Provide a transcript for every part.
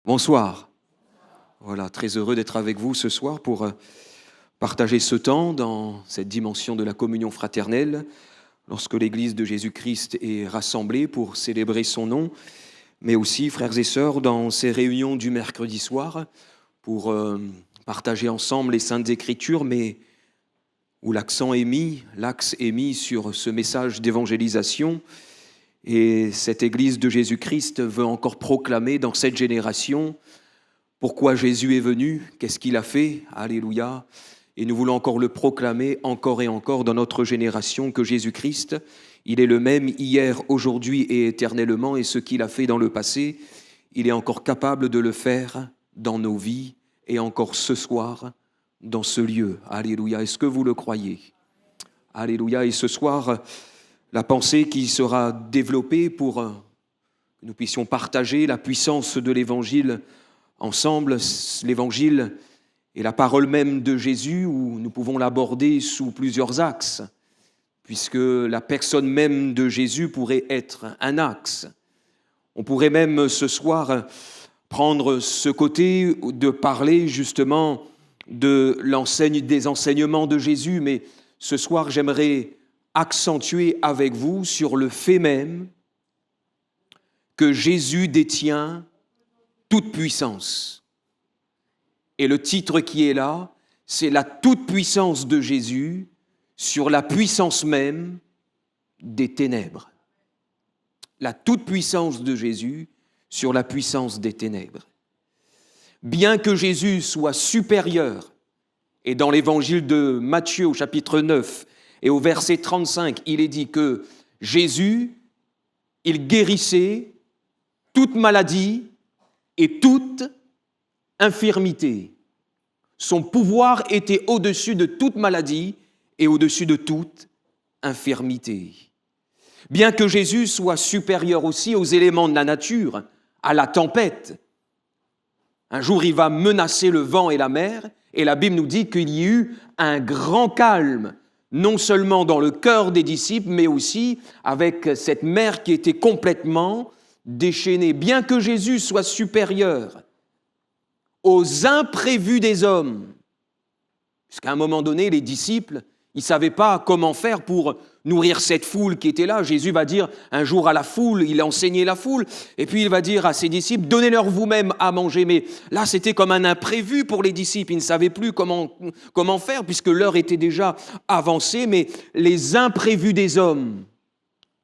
Bonsoir. Voilà, très heureux d'être avec vous ce soir pour partager ce temps dans cette dimension de la communion fraternelle, lorsque l'Église de Jésus-Christ est rassemblée pour célébrer son nom, mais aussi, frères et sœurs, dans ces réunions du mercredi soir, pour partager ensemble les Saintes Écritures, mais où l'axe est mis sur ce message d'évangélisation. Et cette Église de Jésus-Christ veut encore proclamer dans cette génération pourquoi Jésus est venu, qu'est-ce qu'il a fait, alléluia. Et nous voulons encore le proclamer encore et encore dans notre génération que Jésus-Christ, il est le même hier, aujourd'hui et éternellement, et ce qu'il a fait dans le passé, il est encore capable de le faire dans nos vies et encore ce soir dans ce lieu. Alléluia. Est-ce que vous le croyez? Alléluia. Et ce soir, la pensée qui sera développée pour que nous puissions partager la puissance de l'Évangile ensemble, l'Évangile est la parole même de Jésus, où nous pouvons l'aborder sous plusieurs axes, puisque la personne même de Jésus pourrait être un axe. On pourrait même ce soir prendre ce côté de parler justement des enseignements de Jésus, mais ce soir j'aimerais accentuer avec vous sur le fait même que Jésus détient toute puissance. Et le titre qui est là, c'est la toute-puissance de Jésus sur la puissance même des ténèbres. La toute-puissance de Jésus sur la puissance des ténèbres. Bien que Jésus soit supérieur, et dans l'évangile de Matthieu au chapitre 9 et au verset 35, il est dit que Jésus, il guérissait toute maladie et toute infirmité. Son pouvoir était au-dessus de toute maladie et au-dessus de toute infirmité. Bien que Jésus soit supérieur aussi aux éléments de la nature, à la tempête, un jour il va menacer le vent et la mer, et la Bible nous dit qu'il y eut un grand calme, non seulement dans le cœur des disciples, mais aussi avec cette mer qui était complètement déchaînée. Bien que Jésus soit supérieur aux imprévus des hommes, puisqu'à un moment donné, les disciples, ils ne savaient pas comment faire pour nourrir cette foule qui était là. Jésus va dire un jour à la foule, il enseignait la foule, et puis il va dire à ses disciples, donnez-leur vous-même à manger. Mais là, c'était comme un imprévu pour les disciples, ils ne savaient plus comment faire, puisque l'heure était déjà avancée, mais les imprévus des hommes,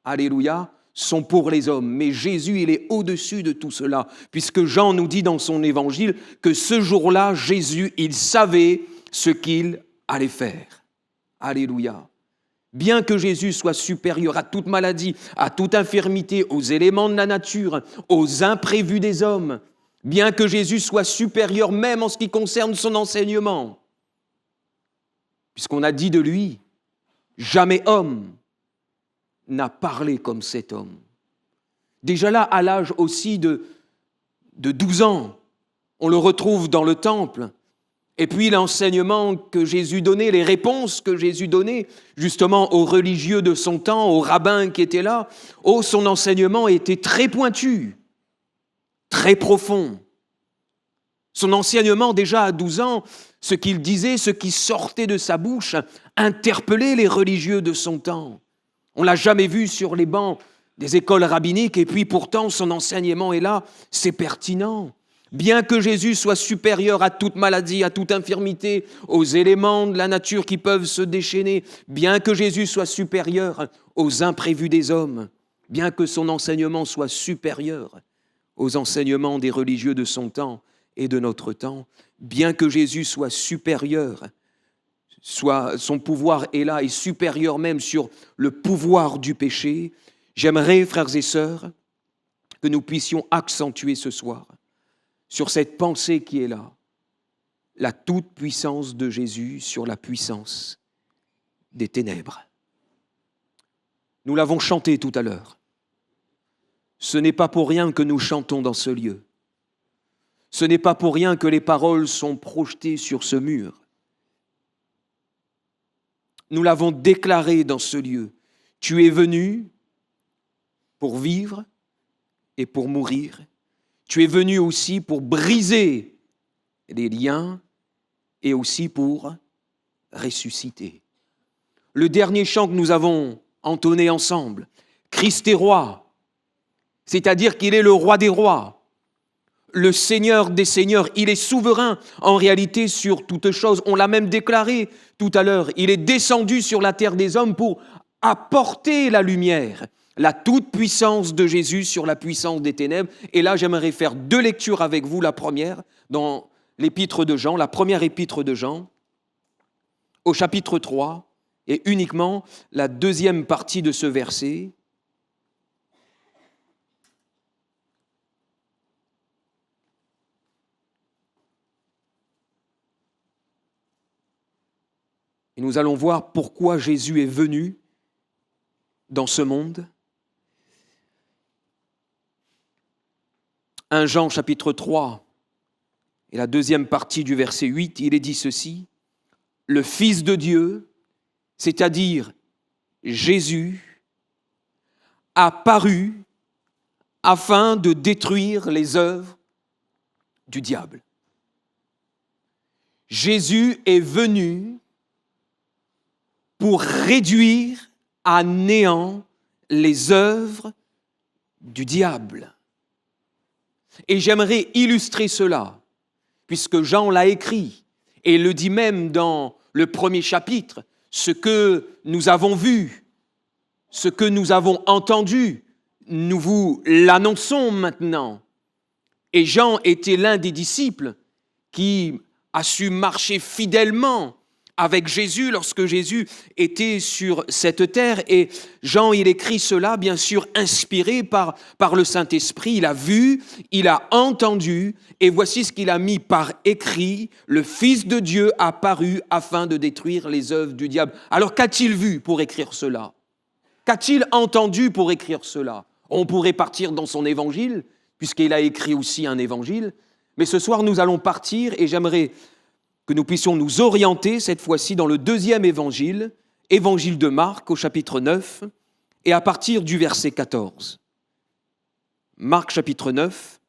alléluia, sont pour les hommes. Mais Jésus, il est au-dessus de tout cela, puisque Jean nous dit dans son évangile que ce jour-là, Jésus, il savait ce qu'il allait faire. Alléluia. Bien que Jésus soit supérieur à toute maladie, à toute infirmité, aux éléments de la nature, aux imprévus des hommes, bien que Jésus soit supérieur même en ce qui concerne son enseignement, puisqu'on a dit de lui, jamais homme n'a parlé comme cet homme. Déjà là, à l'âge aussi de 12 ans, on le retrouve dans le temple. Et puis l'enseignement que Jésus donnait, les réponses que Jésus donnait justement aux religieux de son temps, aux rabbins qui étaient là, son enseignement était très pointu, très profond. Son enseignement déjà à 12 ans, ce qu'il disait, ce qui sortait de sa bouche, interpellait les religieux de son temps. On ne l'a jamais vu sur les bancs des écoles rabbiniques et puis pourtant son enseignement est là, c'est pertinent. Bien que Jésus soit supérieur à toute maladie, à toute infirmité, aux éléments de la nature qui peuvent se déchaîner, bien que Jésus soit supérieur aux imprévus des hommes, bien que son enseignement soit supérieur aux enseignements des religieux de son temps et de notre temps, bien que Jésus soit supérieur, son pouvoir est là et supérieur même sur le pouvoir du péché, j'aimerais, frères et sœurs, que nous puissions accentuer ce soir sur cette pensée qui est là, la toute-puissance de Jésus sur la puissance des ténèbres. Nous l'avons chanté tout à l'heure. Ce n'est pas pour rien que nous chantons dans ce lieu. Ce n'est pas pour rien que les paroles sont projetées sur ce mur. Nous l'avons déclaré dans ce lieu. Tu es venu pour vivre et pour mourir. Tu es venu aussi pour briser les liens et aussi pour ressusciter. Le dernier chant que nous avons entonné ensemble, Christ est roi, c'est-à-dire qu'il est le roi des rois, le Seigneur des seigneurs, il est souverain en réalité sur toute chose. On l'a même déclaré tout à l'heure, il est descendu sur la terre des hommes pour apporter la lumière, la toute-puissance de Jésus sur la puissance des ténèbres. Et là, j'aimerais faire 2 lectures avec vous. La première, dans l'épître de Jean, la première épître de Jean, au chapitre 3, et uniquement la deuxième partie de ce verset. Et nous allons voir pourquoi Jésus est venu dans ce monde. 1 Jean chapitre 3 et la deuxième partie du verset 8, il est dit ceci, « Le Fils de Dieu, c'est-à-dire Jésus, a paru afin de détruire les œuvres du diable. » Jésus est venu pour réduire à néant les œuvres du diable. Et j'aimerais illustrer cela, puisque Jean l'a écrit, et le dit même dans le premier chapitre, ce que nous avons vu, ce que nous avons entendu, nous vous l'annonçons maintenant. Et Jean était l'un des disciples qui a su marcher fidèlement avec Jésus lorsque Jésus était sur cette terre. Et Jean, il écrit cela, bien sûr, inspiré par le Saint-Esprit. Il a vu, il a entendu, et voici ce qu'il a mis par écrit. Le Fils de Dieu a paru afin de détruire les œuvres du diable. Alors, qu'a-t-il vu pour écrire cela? Qu'a-t-il entendu pour écrire cela? On pourrait partir dans son évangile, puisqu'il a écrit aussi un évangile. Mais ce soir, nous allons partir, et j'aimerais que nous puissions nous orienter cette fois-ci dans le deuxième évangile, évangile de Marc au chapitre 9, et à partir du verset 14. Marc chapitre 9,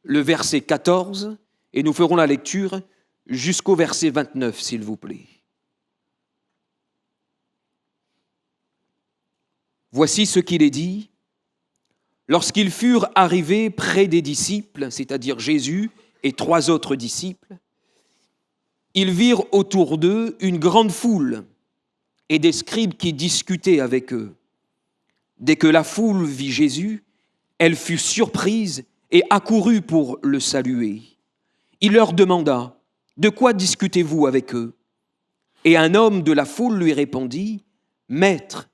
le verset 14, et nous ferons la lecture jusqu'au verset 29, s'il vous plaît. Voici ce qu'il est dit. Lorsqu'ils furent arrivés près des disciples, c'est-à-dire Jésus et 3 autres disciples, ils virent autour d'eux une grande foule et des scribes qui discutaient avec eux. Dès que la foule vit Jésus, elle fut surprise et accourut pour le saluer. Il leur demanda, « De quoi discutez-vous avec eux ?» Et un homme de la foule lui répondit, « Maître,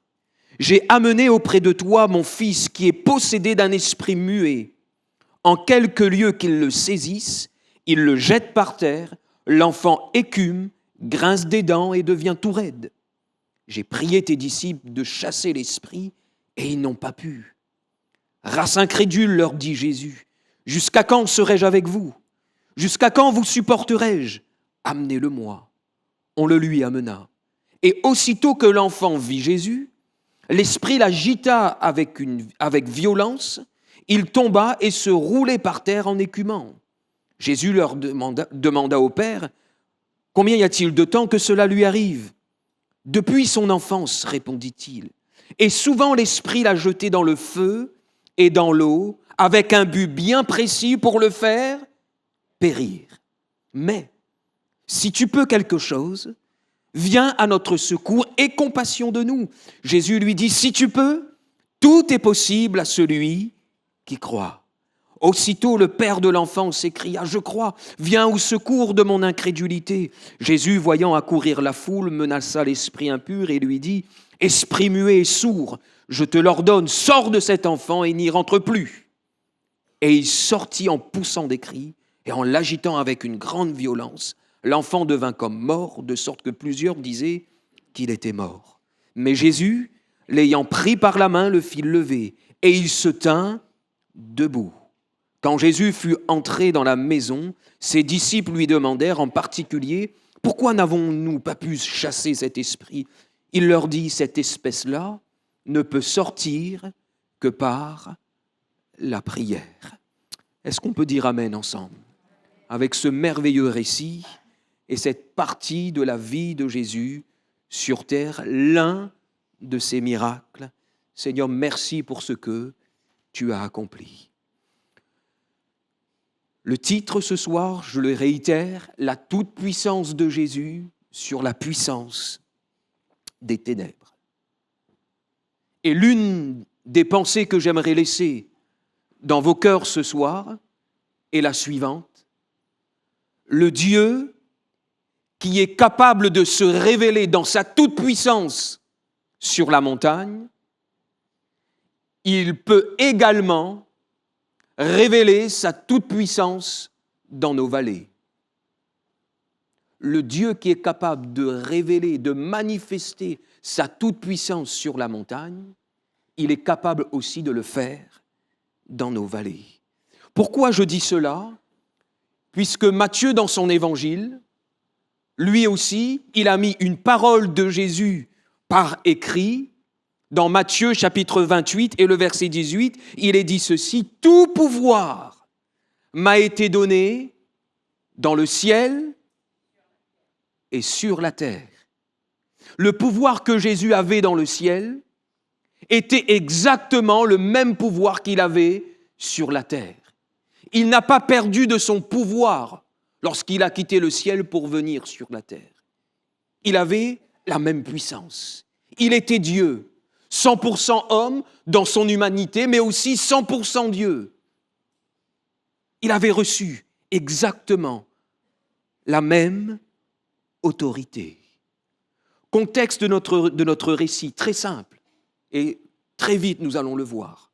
j'ai amené auprès de toi mon fils qui est possédé d'un esprit muet. En quelque lieu qu'il le saisisse, il le jette par terre. L'enfant écume, grince des dents et devient tout raide. J'ai prié tes disciples de chasser l'esprit et ils n'ont pas pu. » Race incrédule, leur dit Jésus, « Jusqu'à quand serai-je avec vous? Jusqu'à quand vous supporterai-je? Amenez-le-moi. » On le lui amena. Et aussitôt que l'enfant vit Jésus, l'esprit l'agita avec violence, il tomba et se roulait par terre en écumant. Jésus leur demanda au Père, « Combien y a-t-il de temps que cela lui arrive ?» « Depuis son enfance, répondit-il. Et souvent l'Esprit l'a jeté dans le feu et dans l'eau, avec un but bien précis pour le faire périr. Mais si tu peux quelque chose, viens à notre secours et compassion de nous. » Jésus lui dit, « Si tu peux, tout est possible à celui qui croit. » Aussitôt, le père de l'enfant s'écria, « Je crois, viens au secours de mon incrédulité. » Jésus, voyant accourir la foule, menaça l'esprit impur et lui dit, « Esprit muet et sourd, je te l'ordonne, sors de cet enfant et n'y rentre plus. » Et il sortit en poussant des cris et en l'agitant avec une grande violence. L'enfant devint comme mort, de sorte que plusieurs disaient qu'il était mort. Mais Jésus, l'ayant pris par la main, le fit lever et il se tint debout. Quand Jésus fut entré dans la maison, ses disciples lui demandèrent en particulier « Pourquoi n'avons-nous pas pu chasser cet esprit ?» Il leur dit « Cette espèce-là ne peut sortir que par la prière. » Est-ce qu'on peut dire amen ensemble? Avec ce merveilleux récit et cette partie de la vie de Jésus sur terre, l'un de ses miracles. Seigneur, merci pour ce que tu as accompli. Le titre ce soir, je le réitère, la toute-puissance de Jésus sur la puissance des ténèbres. Et l'une des pensées que j'aimerais laisser dans vos cœurs ce soir est la suivante. Le Dieu qui est capable de se révéler dans sa toute-puissance sur la montagne, il peut également révéler sa toute-puissance dans nos vallées. Le Dieu qui est capable de révéler, de manifester sa toute-puissance sur la montagne, il est capable aussi de le faire dans nos vallées. Pourquoi je dis cela? Puisque Matthieu, dans son évangile, lui aussi, il a mis une parole de Jésus par écrit. Dans Matthieu chapitre 28 et le verset 18, il est dit ceci: « Tout pouvoir m'a été donné dans le ciel et sur la terre. » Le pouvoir que Jésus avait dans le ciel était exactement le même pouvoir qu'il avait sur la terre. Il n'a pas perdu de son pouvoir lorsqu'il a quitté le ciel pour venir sur la terre. Il avait la même puissance. Il était Dieu, 100% homme dans son humanité, mais aussi 100% Dieu. Il avait reçu exactement la même autorité. Contexte de notre récit, très simple, et très vite nous allons le voir,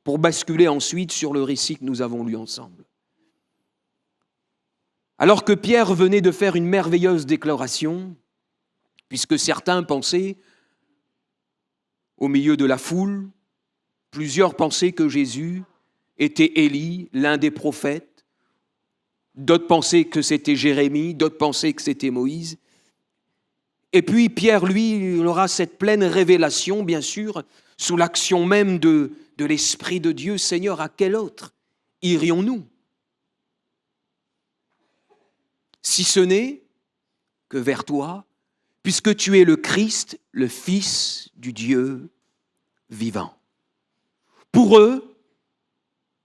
pour basculer ensuite sur le récit que nous avons lu ensemble. Alors que Pierre venait de faire une merveilleuse déclaration, puisque certains pensaient, au milieu de la foule, plusieurs pensaient que Jésus était Élie, l'un des prophètes, d'autres pensaient que c'était Jérémie, d'autres pensaient que c'était Moïse. Et puis Pierre, lui, il aura cette pleine révélation, bien sûr, sous l'action même de l'Esprit de Dieu. Seigneur, à quel autre irions-nous? Si ce n'est que vers toi, puisque tu es le Christ, le Fils du Dieu vivant. Pour eux,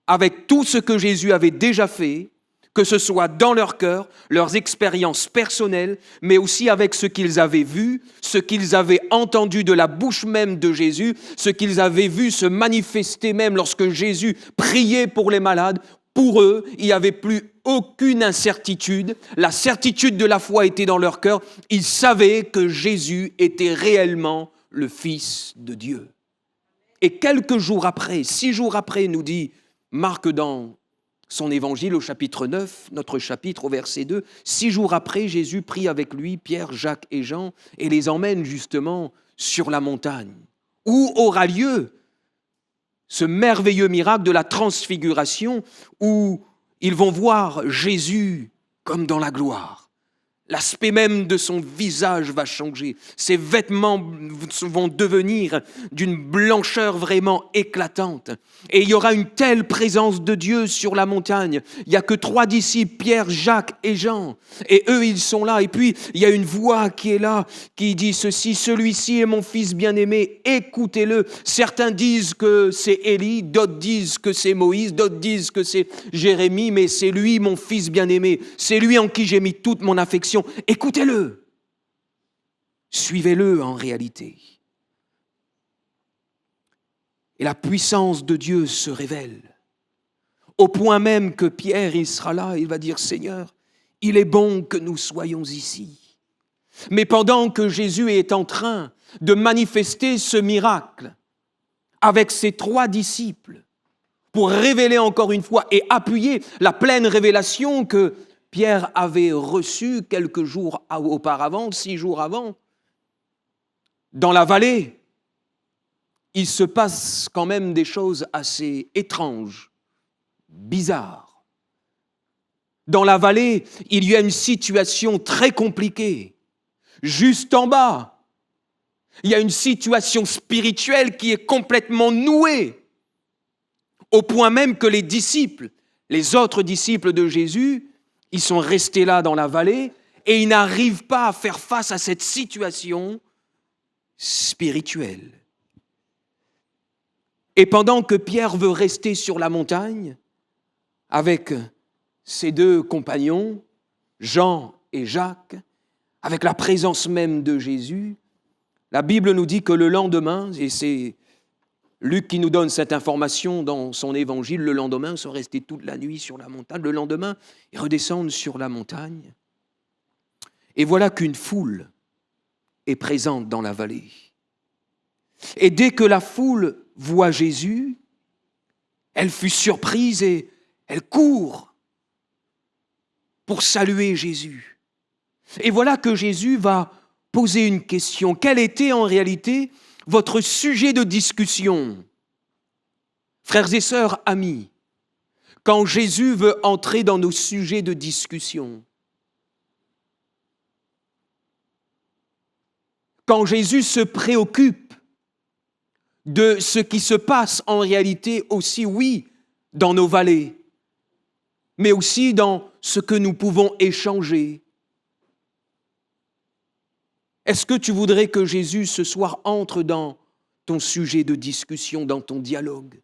avec tout ce que Jésus avait déjà fait, que ce soit dans leur cœur, leurs expériences personnelles, mais aussi avec ce qu'ils avaient vu, ce qu'ils avaient entendu de la bouche même de Jésus, ce qu'ils avaient vu se manifester même lorsque Jésus priait pour les malades. Pour eux, il n'y avait plus aucune incertitude. La certitude de la foi était dans leur cœur. Ils savaient que Jésus était réellement le Fils de Dieu. Et quelques jours après, 6 jours après, nous dit Marc dans son évangile au chapitre 9, notre chapitre au verset 2, 6 jours après, Jésus prit avec lui Pierre, Jacques et Jean et les emmène justement sur la montagne, où aura lieu ce merveilleux miracle de la transfiguration, où ils vont voir Jésus comme dans la gloire. L'aspect même de son visage va changer. Ses vêtements vont devenir d'une blancheur vraiment éclatante. Et il y aura une telle présence de Dieu sur la montagne. Il n'y a que 3 disciples, Pierre, Jacques et Jean. Et eux, ils sont là. Et puis, il y a une voix qui est là, qui dit ceci: « Celui-ci est mon fils bien-aimé, écoutez-le. » Certains disent que c'est Élie, d'autres disent que c'est Moïse, d'autres disent que c'est Jérémie, mais c'est lui, mon fils bien-aimé. C'est lui en qui j'ai mis toute mon affection. Écoutez-le, suivez-le en réalité. Et la puissance de Dieu se révèle, au point même que Pierre, il sera là, il va dire: « Seigneur, il est bon que nous soyons ici. » Mais pendant que Jésus est en train de manifester ce miracle avec ses 3 disciples, pour révéler encore une fois et appuyer la pleine révélation que Pierre avait reçu quelques jours auparavant, 6 jours avant, dans la vallée, il se passe quand même des choses assez étranges, bizarres. Dans la vallée, il y a une situation très compliquée. Juste en bas, il y a une situation spirituelle qui est complètement nouée, au point même que les disciples, Les autres disciples de Jésus, ils sont restés là dans la vallée et ils n'arrivent pas à faire face à cette situation spirituelle. Et pendant que Pierre veut rester sur la montagne avec ses deux compagnons, Jean et Jacques, avec la présence même de Jésus, la Bible nous dit que le lendemain, et c'est Luc qui nous donne cette information dans son évangile, le lendemain, ils sont restés toute la nuit sur la montagne, le lendemain, ils redescendent sur la montagne, et voilà qu'une foule est présente dans la vallée. Et dès que la foule voit Jésus, elle fut surprise et elle court pour saluer Jésus. Et voilà que Jésus va poser une question. Quel était en réalité votre sujet de discussion? Frères et sœurs, amis, quand Jésus veut entrer dans nos sujets de discussion, quand Jésus se préoccupe de ce qui se passe en réalité aussi, oui, dans nos vallées, mais aussi dans ce que nous pouvons échanger. Est-ce que tu voudrais que Jésus ce soir entre dans ton sujet de discussion, dans ton dialogue?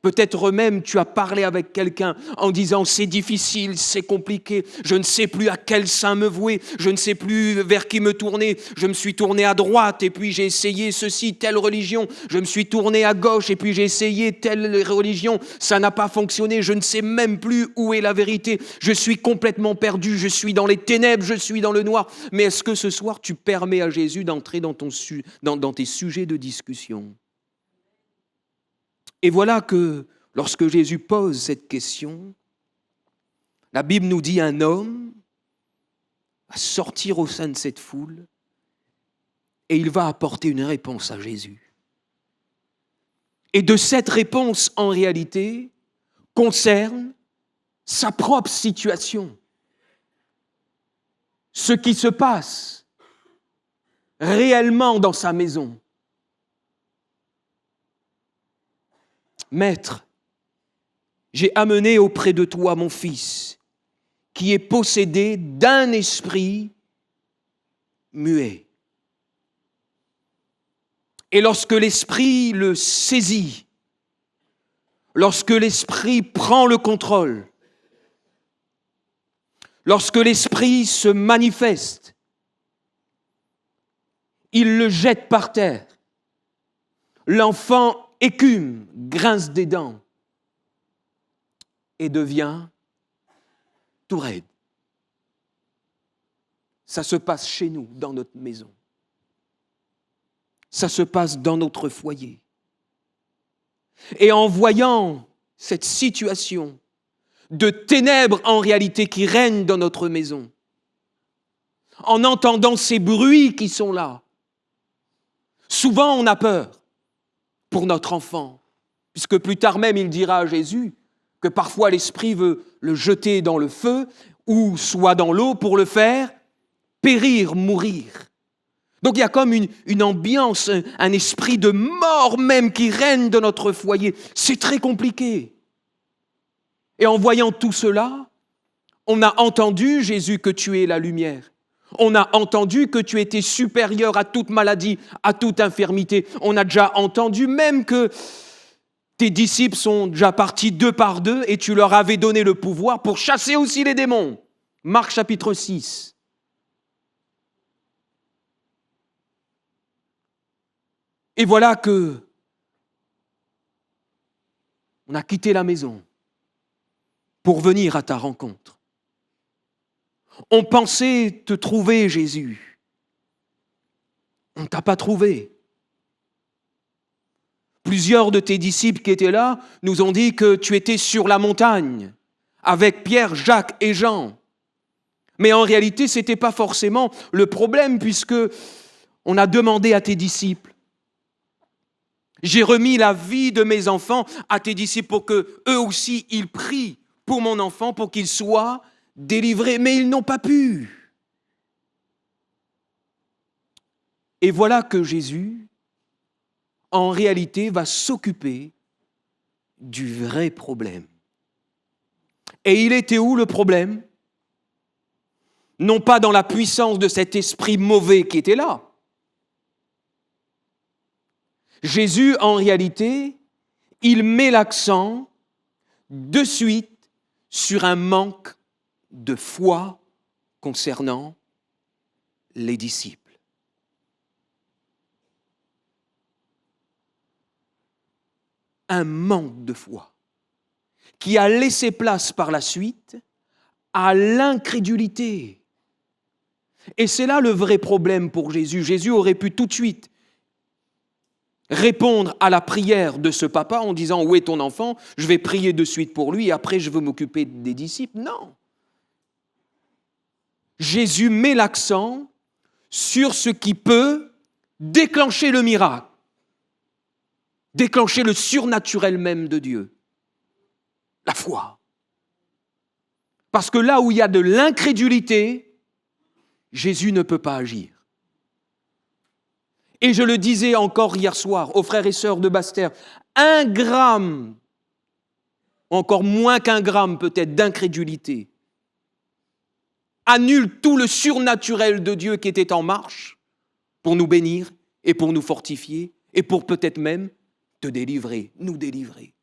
Peut-être même tu as parlé avec quelqu'un en disant « c'est difficile, c'est compliqué, je ne sais plus à quel sein me vouer, je ne sais plus vers qui me tourner, je me suis tourné à droite et puis j'ai essayé ceci, telle religion, je me suis tourné à gauche et puis j'ai essayé telle religion, ça n'a pas fonctionné, je ne sais même plus où est la vérité, je suis complètement perdu, je suis dans les ténèbres, je suis dans le noir. » Mais est-ce que ce soir tu permets à Jésus d'entrer dans tes sujets de discussion? Et voilà que, lorsque Jésus pose cette question, la Bible nous dit un homme va sortir au sein de cette foule et il va apporter une réponse à Jésus. Et de cette réponse, en réalité, concerne sa propre situation. Ce qui se passe réellement dans sa maison. Maître, j'ai amené auprès de toi mon fils, qui est possédé d'un esprit muet. Et lorsque l'esprit le saisit, lorsque l'esprit prend le contrôle, lorsque l'esprit se manifeste, il le jette par terre. L'enfant écume, grince des dents et devient tout raide. Ça se passe chez nous, dans notre maison. Ça se passe dans notre foyer. Et en voyant cette situation de ténèbres en réalité qui règne dans notre maison, en entendant ces bruits qui sont là, souvent on a peur pour notre enfant, puisque plus tard même il dira à Jésus que parfois l'esprit veut le jeter dans le feu ou soit dans l'eau pour le faire périr, mourir. Donc il y a comme une ambiance, un esprit de mort même qui règne dans notre foyer. C'est très compliqué. Et en voyant tout cela, on a entendu, Jésus, que tu es la lumière. On a entendu que tu étais supérieur à toute maladie, à toute infirmité. On a déjà entendu même que tes disciples sont déjà partis 2 par 2 et tu leur avais donné le pouvoir pour chasser aussi les démons. Marc chapitre 6. Et voilà que on a quitté la maison pour venir à ta rencontre. On pensait te trouver, Jésus. On ne t'a pas trouvé. Plusieurs de tes disciples qui étaient là nous ont dit que tu étais sur la montagne avec Pierre, Jacques et Jean. Mais en réalité, ce n'était pas forcément le problème puisque on a demandé à tes disciples. J'ai remis la vie de mes enfants à tes disciples pour que eux aussi ils prient pour mon enfant pour qu'il soit délivrés, mais ils n'ont pas pu. Et voilà que Jésus, en réalité, va s'occuper du vrai problème. Et il était où le problème? Non pas dans la puissance de cet esprit mauvais qui était là. Jésus, en réalité, il met l'accent de suite sur un manque de foi concernant les disciples. Un manque de foi qui a laissé place par la suite à l'incrédulité. Et c'est là le vrai problème pour Jésus. Jésus aurait pu tout de suite répondre à la prière de ce papa en disant « Où est ton enfant ? Je vais prier de suite pour lui et après je veux m'occuper des disciples. » Non. Jésus met l'accent sur ce qui peut déclencher le miracle, déclencher le surnaturel même de Dieu, la foi. Parce que là où il y a de l'incrédulité, Jésus ne peut pas agir. Et je le disais encore hier soir aux frères et sœurs de Basse-Terre, 1 gramme, encore moins qu'1 gramme peut-être d'incrédulité, annule tout le surnaturel de Dieu qui était en marche pour nous bénir et pour nous fortifier et pour peut-être même te délivrer, nous délivrer.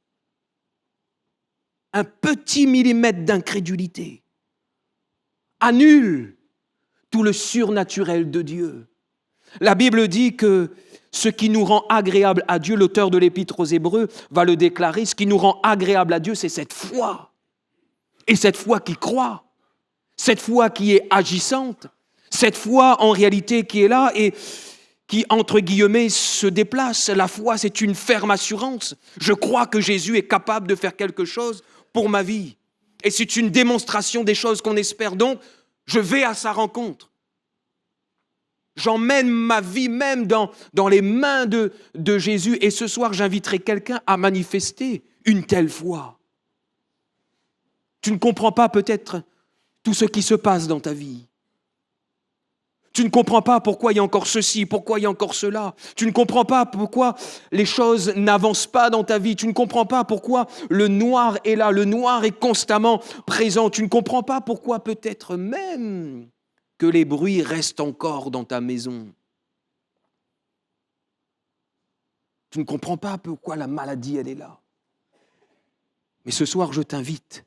Un petit millimètre d'incrédulité annule tout le surnaturel de Dieu. La Bible dit que ce qui nous rend agréable à Dieu, l'auteur de l'Épître aux Hébreux va le déclarer, ce qui nous rend agréable à Dieu, c'est cette foi. Et cette foi qui croit, cette foi qui est agissante, cette foi en réalité qui est là et qui, entre guillemets, se déplace. La foi, c'est une ferme assurance. Je crois que Jésus est capable de faire quelque chose pour ma vie. Et c'est une démonstration des choses qu'on espère. Donc, je vais à sa rencontre. J'emmène ma vie même dans les mains de Jésus. Et ce soir, j'inviterai quelqu'un à manifester une telle foi. Tu ne comprends pas peut-être tout ce qui se passe dans ta vie. Tu ne comprends pas pourquoi il y a encore ceci, pourquoi il y a encore cela. Tu ne comprends pas pourquoi les choses n'avancent pas dans ta vie. Tu ne comprends pas pourquoi le noir est là, le noir est constamment présent. Tu ne comprends pas pourquoi peut-être même que les bruits restent encore dans ta maison. Tu ne comprends pas pourquoi la maladie, elle est là. Mais ce soir, je t'invite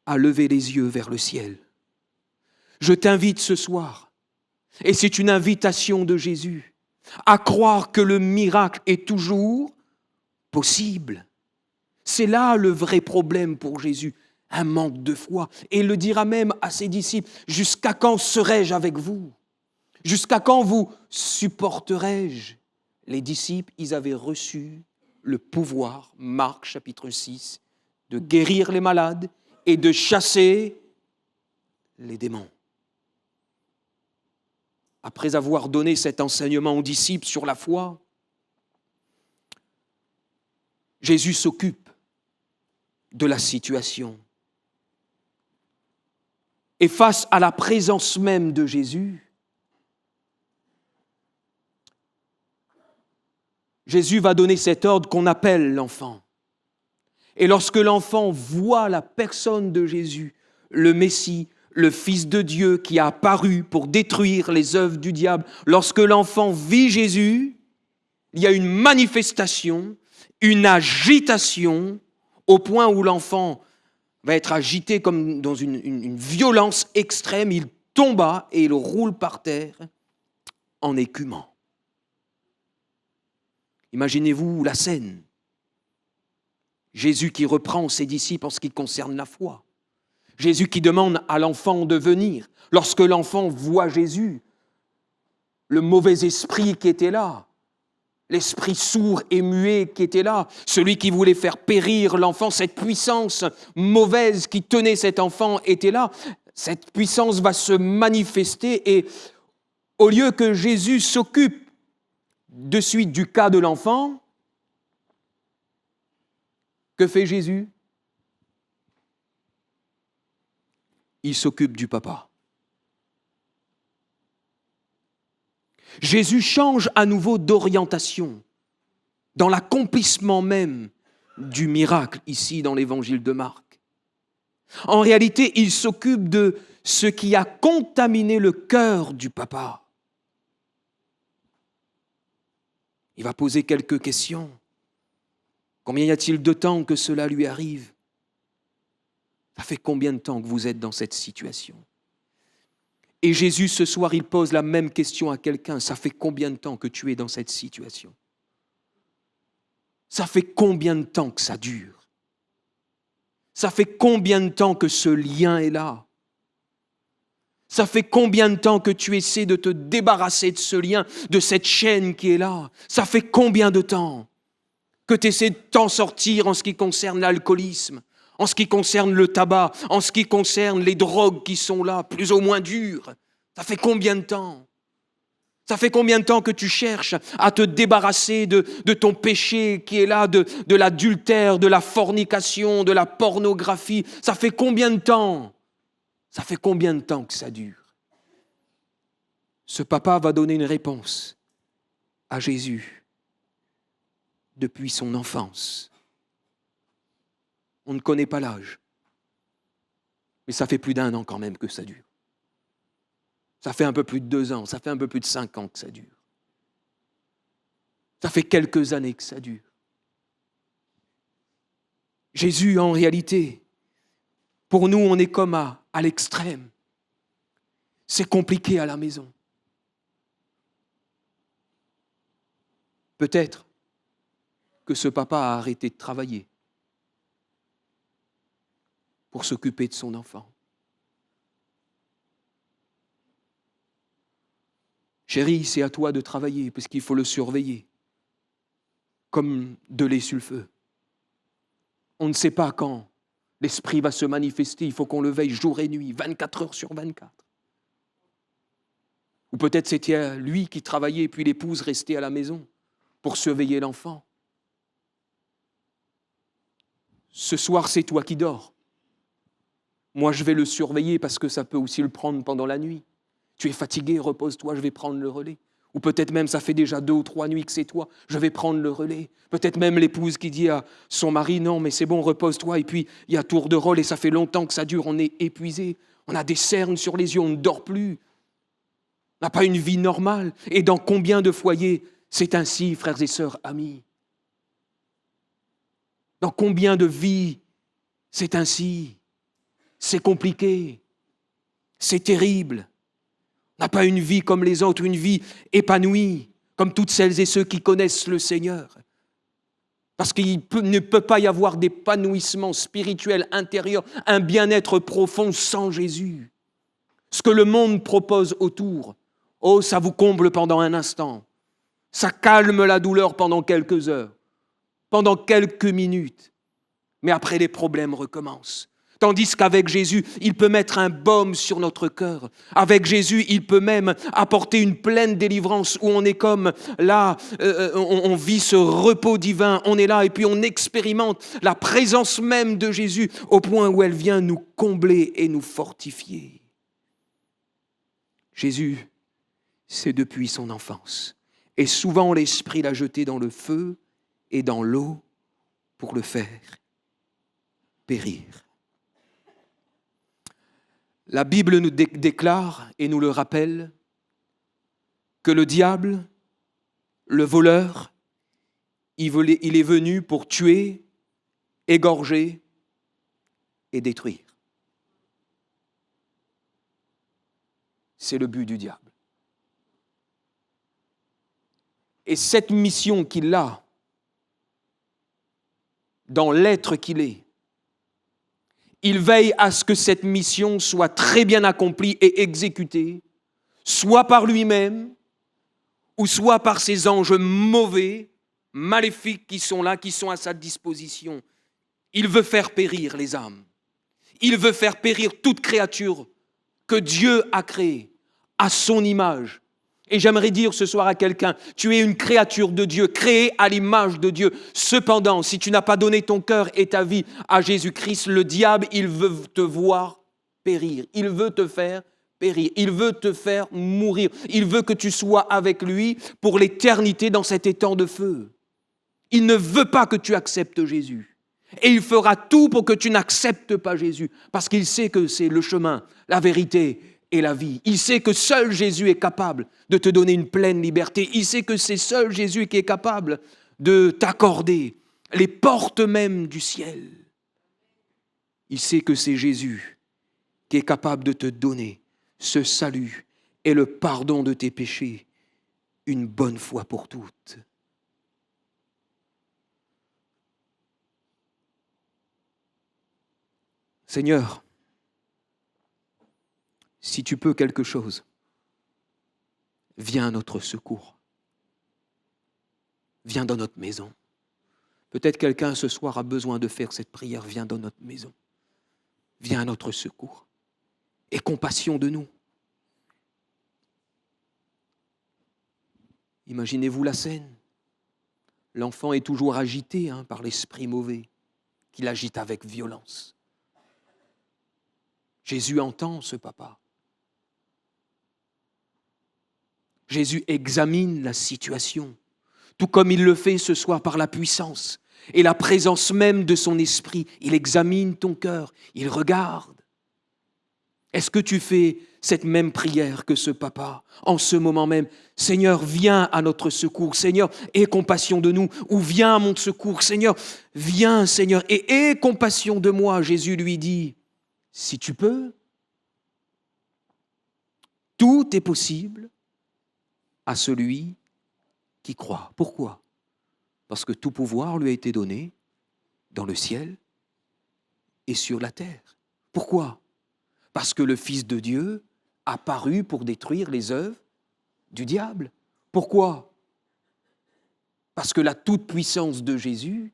à lever les yeux vers le ciel. Je t'invite ce soir, et c'est une invitation de Jésus, à croire que le miracle est toujours possible. C'est là le vrai problème pour Jésus, un manque de foi. Et il le dira même à ses disciples, « Jusqu'à quand serai-je avec vous? Jusqu'à quand vous supporterai-je » Les disciples, ils avaient reçu le pouvoir, Marc chapitre 6, de guérir les malades et de chasser les démons. Après avoir donné cet enseignement aux disciples sur la foi, Jésus s'occupe de la situation. Et face à la présence même de Jésus, Jésus va donner cet ordre qu'on appelle l'enfant. Et lorsque l'enfant voit la personne de Jésus, le Messie, le Fils de Dieu qui a apparu pour détruire les œuvres du diable, lorsque l'enfant vit Jésus, il y a une manifestation, une agitation, au point où l'enfant va être agité comme dans une violence extrême, il tomba et il roule par terre en écumant. Imaginez-vous la scène. Jésus qui reprend ses disciples en ce qui concerne la foi. Jésus qui demande à l'enfant de venir. Lorsque l'enfant voit Jésus, le mauvais esprit qui était là, l'esprit sourd et muet qui était là, celui qui voulait faire périr l'enfant, cette puissance mauvaise qui tenait cet enfant était là. Cette puissance va se manifester et au lieu que Jésus s'occupe de suite du cas de l'enfant, que fait Jésus? Il s'occupe du papa. Jésus change à nouveau d'orientation dans l'accomplissement même du miracle ici dans l'évangile de Marc. En réalité, il s'occupe de ce qui a contaminé le cœur du papa. Il va poser quelques questions. Combien y a-t-il de temps que cela lui arrive? Ça fait combien de temps que vous êtes dans cette situation? Et Jésus, ce soir, il pose la même question à quelqu'un. Ça fait combien de temps que tu es dans cette situation? Ça fait combien de temps que ça dure? Ça fait combien de temps que ce lien est là? Ça fait combien de temps que tu essaies de te débarrasser de ce lien, de cette chaîne qui est là? Ça fait combien de temps que tu essaies de t'en sortir en ce qui concerne l'alcoolisme, en ce qui concerne le tabac, en ce qui concerne les drogues qui sont là, plus ou moins dures? Ça fait combien de temps? Ça fait combien de temps que tu cherches à te débarrasser de ton péché qui est là, de l'adultère, de la fornication, de la pornographie? Ça fait combien de temps? Ça fait combien de temps que ça dure? Ce papa va donner une réponse à Jésus depuis son enfance. On ne connaît pas l'âge, mais ça fait plus d'1 an quand même que ça dure. Ça fait un peu plus de 2 ans, ça fait un peu plus de 5 ans que ça dure. Ça fait quelques années que ça dure. Jésus, en réalité, pour nous, on est comme à l'extrême. C'est compliqué à la maison. Peut-être que ce papa a arrêté de travailler pour s'occuper de son enfant. Chérie, c'est à toi de travailler parce qu'il faut le surveiller, comme de lait sur le feu. On ne sait pas quand l'esprit va se manifester, il faut qu'on le veille jour et nuit, 24 heures sur 24. Ou peut-être c'était lui qui travaillait et puis l'épouse restait à la maison pour surveiller l'enfant. Ce soir, c'est toi qui dors. Moi, je vais le surveiller parce que ça peut aussi le prendre pendant la nuit. Tu es fatigué, repose-toi, je vais prendre le relais. Ou peut-être même, ça fait déjà 2 ou 3 nuits que c'est toi, je vais prendre le relais. Peut-être même l'épouse qui dit à son mari, non, mais c'est bon, repose-toi. Et puis, il y a tour de rôle et ça fait longtemps que ça dure, on est épuisé. On a des cernes sur les yeux, on ne dort plus. On n'a pas une vie normale. Et dans combien de foyers c'est ainsi, frères et sœurs, amis? Dans combien de vies c'est ainsi? C'est compliqué. C'est terrible. On n'a pas une vie comme les autres, une vie épanouie, comme toutes celles et ceux qui connaissent le Seigneur. Parce qu'il ne peut pas y avoir d'épanouissement spirituel intérieur, un bien-être profond sans Jésus. Ce que le monde propose autour, oh, ça vous comble pendant un instant. Ça calme la douleur pendant quelques heures, pendant quelques minutes. Mais après, les problèmes recommencent. Tandis qu'avec Jésus, il peut mettre un baume sur notre cœur. Avec Jésus, il peut même apporter une pleine délivrance où on est comme là, on vit ce repos divin, on est là et puis on expérimente la présence même de Jésus au point où elle vient nous combler et nous fortifier. Jésus, c'est depuis son enfance. Et souvent, l'Esprit l'a jeté dans le feu et dans l'eau pour le faire périr. La Bible nous déclare et nous le rappelle que le diable, le voleur, il est venu pour tuer, égorger et détruire. C'est le but du diable. Et cette mission qu'il a, dans l'être qu'il est, il veille à ce que cette mission soit très bien accomplie et exécutée, soit par lui-même, ou soit par ces anges mauvais, maléfiques qui sont là, qui sont à sa disposition. Il veut faire périr les âmes. Il veut faire périr toute créature que Dieu a créée à son image. Et j'aimerais dire ce soir à quelqu'un, tu es une créature de Dieu, créée à l'image de Dieu. Cependant, si tu n'as pas donné ton cœur et ta vie à Jésus-Christ, le diable, il veut te voir périr. Il veut te faire périr. Il veut te faire mourir. Il veut que tu sois avec lui pour l'éternité dans cet étang de feu. Il ne veut pas que tu acceptes Jésus. Et il fera tout pour que tu n'acceptes pas Jésus, parce qu'il sait que c'est le chemin, la vérité et la vie. Il sait que seul Jésus est capable de te donner une pleine liberté. Il sait que c'est seul Jésus qui est capable de t'accorder les portes même du ciel. Il sait que c'est Jésus qui est capable de te donner ce salut et le pardon de tes péchés une bonne fois pour toutes. Seigneur, si tu peux quelque chose, viens à notre secours. Viens dans notre maison. Peut-être quelqu'un ce soir a besoin de faire cette prière. Viens dans notre maison. Viens à notre secours. Aie compassion de nous. Imaginez-vous la scène. L'enfant est toujours agité par l'esprit mauvais, qui l'agite avec violence. Jésus entend ce papa. Jésus examine la situation, tout comme il le fait ce soir par la puissance et la présence même de son esprit. Il examine ton cœur, il regarde. Est-ce que tu fais cette même prière que ce papa en ce moment même? Seigneur, viens à notre secours. Seigneur, aie compassion de nous. Ou viens à mon secours. Seigneur, viens, Seigneur, et aie compassion de moi. Jésus lui dit, si tu peux, tout est possible à celui qui croit. Pourquoi? Parce que tout pouvoir lui a été donné dans le ciel et sur la terre. Pourquoi? Parce que le Fils de Dieu a paru pour détruire les œuvres du diable. Pourquoi? Parce que la toute-puissance de Jésus,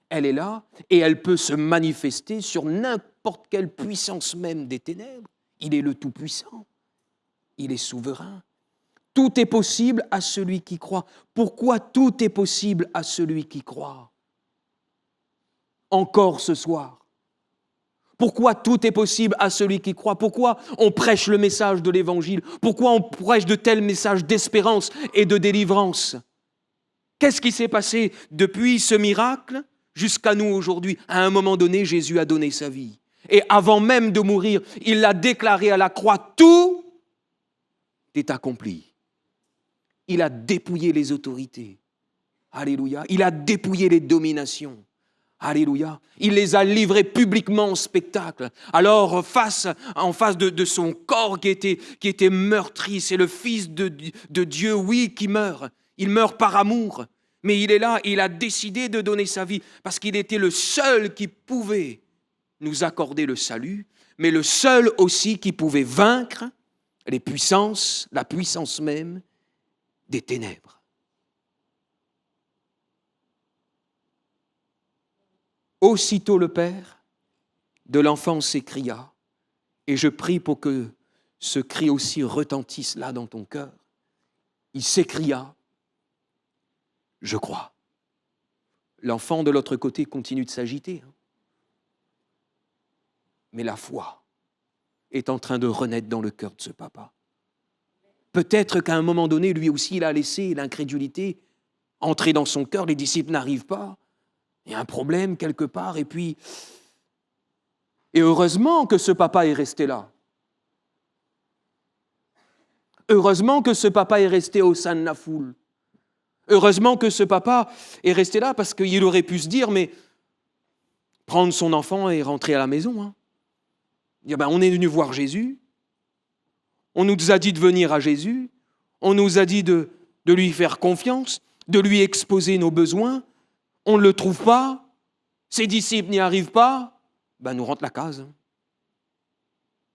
elle est là et elle peut se manifester sur n'importe quelle puissance même des ténèbres. Il est le Tout-Puissant. Il est souverain. Tout est possible à celui qui croit. Pourquoi tout est possible à celui qui croit? Encore ce soir. Pourquoi tout est possible à celui qui croit? Pourquoi on prêche le message de l'Évangile? Pourquoi on prêche de tels messages d'espérance et de délivrance? Qu'est-ce qui s'est passé depuis ce miracle jusqu'à nous aujourd'hui? À un moment donné, Jésus a donné sa vie. Et avant même de mourir, il l'a déclaré à la croix, tout est accompli. Il a dépouillé les autorités. Alléluia. Il a dépouillé les dominations. Alléluia. Il les a livrés publiquement en spectacle. Alors, en face de son corps qui était meurtri, c'est le Fils de Dieu, oui, qui meurt. Il meurt par amour. Mais il est là, il a décidé de donner sa vie parce qu'il était le seul qui pouvait nous accorder le salut, mais le seul aussi qui pouvait vaincre les puissances, la puissance même des ténèbres. Aussitôt le Père de l'enfant s'écria, et je prie pour que ce cri aussi retentisse là dans ton cœur. Il s'écria, je crois. L'enfant de l'autre côté continue de s'agiter. Mais la foi est en train de renaître dans le cœur de ce papa. Peut-être qu'à un moment donné, lui aussi, il a laissé l'incrédulité entrer dans son cœur. Les disciples n'arrivent pas. Il y a un problème quelque part. Et heureusement que ce papa est resté là. Heureusement que ce papa est resté au sein de la foule. Heureusement que ce papa est resté là parce qu'il aurait pu se dire, mais prendre son enfant et rentrer à la maison. Dire, on est venu voir Jésus. On nous a dit de venir à Jésus. On nous a dit de lui faire confiance, de lui exposer nos besoins. On ne le trouve pas. Ses disciples n'y arrivent pas. Nous rentre la case.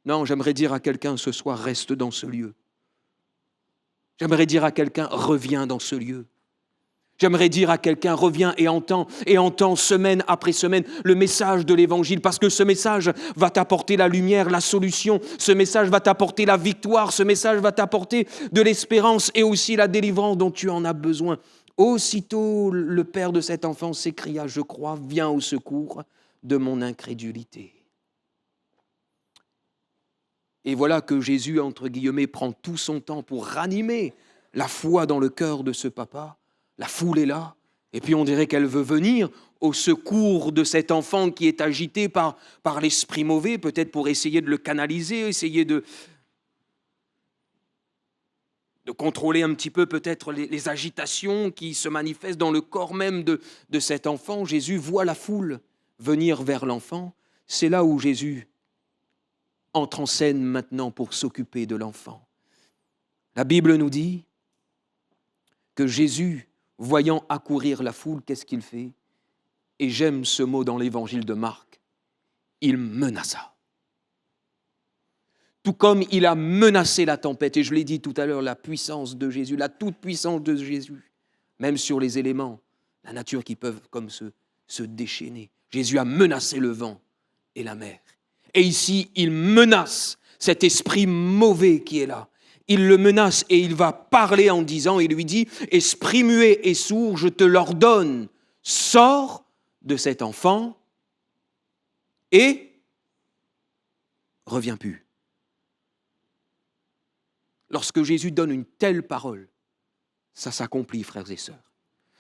Non, j'aimerais dire à quelqu'un ce soir, reste dans ce lieu. J'aimerais dire à quelqu'un, reviens dans ce lieu. J'aimerais dire à quelqu'un, reviens et entends semaine après semaine le message de l'Évangile, parce que ce message va t'apporter la lumière, la solution, ce message va t'apporter la victoire, ce message va t'apporter de l'espérance et aussi la délivrance dont tu en as besoin. Aussitôt, le père de cet enfant s'écria, je crois, viens au secours de mon incrédulité. Et voilà que Jésus, entre guillemets, prend tout son temps pour ranimer la foi dans le cœur de ce papa. La foule est là, Et puis on dirait qu'elle veut venir au secours de cet enfant qui est agité par l'esprit mauvais, peut-être pour essayer de le canaliser, essayer de contrôler un petit peu peut-être les agitations qui se manifestent dans le corps même de cet enfant. Jésus voit la foule venir vers l'enfant. C'est là où Jésus entre en scène maintenant pour s'occuper de l'enfant. La Bible nous dit que Jésus, voyant accourir la foule, qu'est-ce qu'il fait ? Et j'aime ce mot dans l'évangile de Marc, il menaça. Tout comme il a menacé la tempête, et je l'ai dit tout à l'heure, la puissance de Jésus, la toute-puissance de Jésus, même sur les éléments, la nature qui peuvent comme se déchaîner. Jésus a menacé le vent et la mer. Et ici, il menace cet esprit mauvais qui est là. Il le menace et il va parler en disant, il lui dit, « Esprit muet et sourd, je te l'ordonne, sors de cet enfant et reviens plus. » Lorsque Jésus donne une telle parole, ça s'accomplit, frères et sœurs.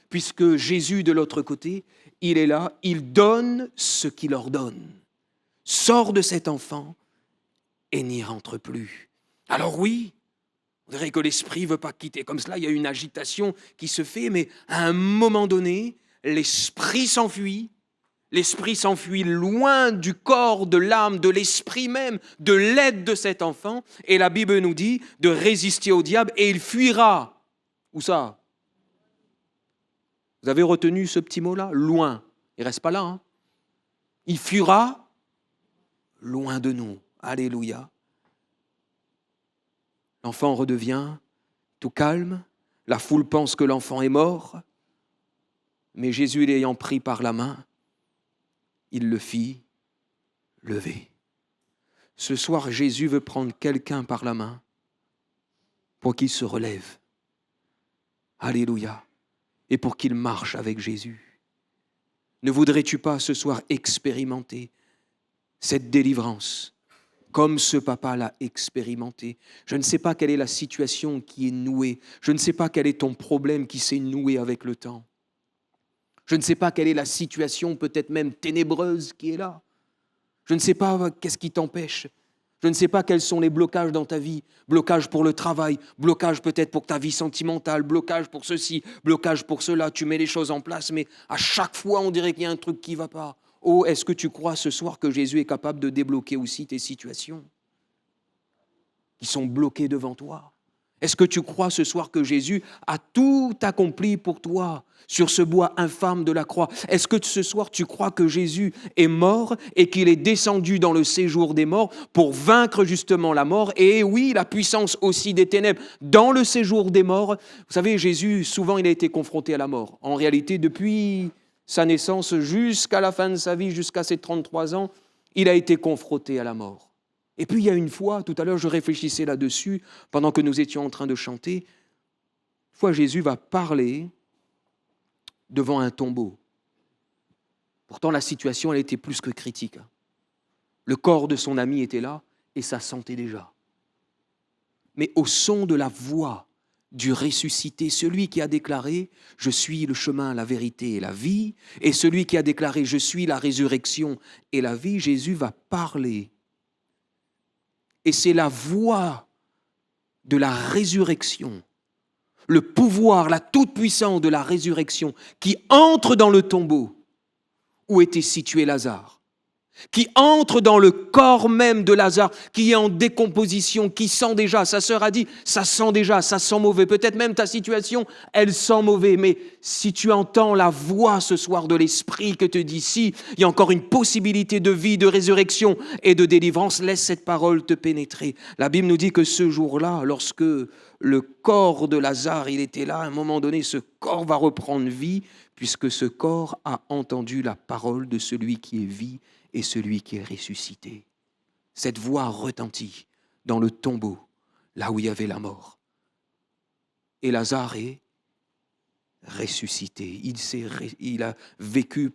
Puisque Jésus, de l'autre côté, il est là, il donne ce qu'il ordonne. Sors de cet enfant et n'y rentre plus. Alors oui, on dirait que l'esprit ne veut pas quitter. Comme cela, il y a une agitation qui se fait, mais à un moment donné, l'esprit s'enfuit. L'esprit s'enfuit loin du corps, de l'âme, de l'esprit même, de l'aide de cet enfant. Et la Bible nous dit de résister au diable et il fuira. Où ça ? Vous avez retenu ce petit mot-là ? Loin. Il ne reste pas là. Hein ? Il fuira loin de nous. Alléluia. L'enfant redevient tout calme. La foule pense que l'enfant est mort. Mais Jésus, l'ayant pris par la main, il le fit lever. Ce soir, Jésus veut prendre quelqu'un par la main pour qu'il se relève. Alléluia. Et pour qu'il marche avec Jésus. Ne voudrais-tu pas ce soir expérimenter cette délivrance comme ce papa l'a expérimenté? Je ne sais pas quelle est la situation qui est nouée. Je ne sais pas quel est ton problème qui s'est noué avec le temps. Je ne sais pas quelle est la situation, peut-être même ténébreuse, qui est là. Je ne sais pas qu'est-ce qui t'empêche. Je ne sais pas quels sont les blocages dans ta vie. Blocage pour le travail, blocage peut-être pour ta vie sentimentale, blocage pour ceci, blocage pour cela. Tu mets les choses en place, mais à chaque fois, on dirait qu'il y a un truc qui ne va pas. Oh, est-ce que tu crois ce soir que Jésus est capable de débloquer aussi tes situations qui sont bloquées devant toi? Est-ce que tu crois ce soir que Jésus a tout accompli pour toi sur ce bois infâme de la croix? Est-ce que ce soir tu crois que Jésus est mort et qu'il est descendu dans le séjour des morts pour vaincre justement la mort? Et oui, la puissance aussi des ténèbres dans le séjour des morts. Vous savez, Jésus, souvent il a été confronté à la mort. En réalité, depuis sa naissance jusqu'à la fin de sa vie, jusqu'à ses 33 ans, il a été confronté à la mort. Et puis il y a une fois, tout à l'heure je réfléchissais là-dessus, pendant que nous étions en train de chanter, une fois Jésus va parler devant un tombeau. Pourtant la situation elle était plus que critique. Le corps de son ami était là et ça sentait déjà. Mais au son de la voix du ressuscité, celui qui a déclaré « Je suis le chemin, la vérité et la vie » et celui qui a déclaré « Je suis la résurrection et la vie », Jésus va parler. Et c'est la voix de la résurrection, le pouvoir, la toute-puissance de la résurrection qui entre dans le tombeau où était situé Lazare, qui entre dans le corps même de Lazare, qui est en décomposition, qui sent déjà, sa sœur a dit, ça sent déjà, ça sent mauvais. Peut-être même ta situation, elle sent mauvais, mais si tu entends la voix ce soir de l'Esprit que te dit, si, il y a encore une possibilité de vie, de résurrection et de délivrance, laisse cette parole te pénétrer. La Bible nous dit que ce jour-là, lorsque le corps de Lazare, il était là, à un moment donné, ce corps va reprendre vie, puisque ce corps a entendu la parole de celui qui est vie et celui qui est ressuscité. Cette voix retentit dans le tombeau, là où il y avait la mort. Et Lazare est ressuscité. Il a vécu,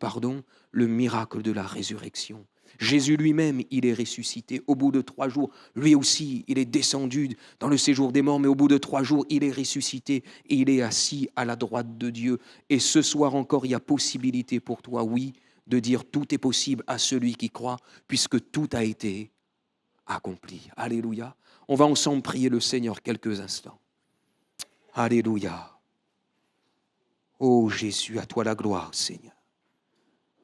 le miracle de la résurrection. Jésus lui-même, il est ressuscité. Au bout de 3 jours, lui aussi, il est descendu dans le séjour des morts, mais au bout de 3 jours, il est ressuscité et il est assis à la droite de Dieu. Et ce soir encore, il y a possibilité pour toi, oui, de dire tout est possible à celui qui croit, puisque tout a été accompli. Alléluia. On va ensemble prier le Seigneur quelques instants. Alléluia. Oh Jésus, à toi la gloire, Seigneur.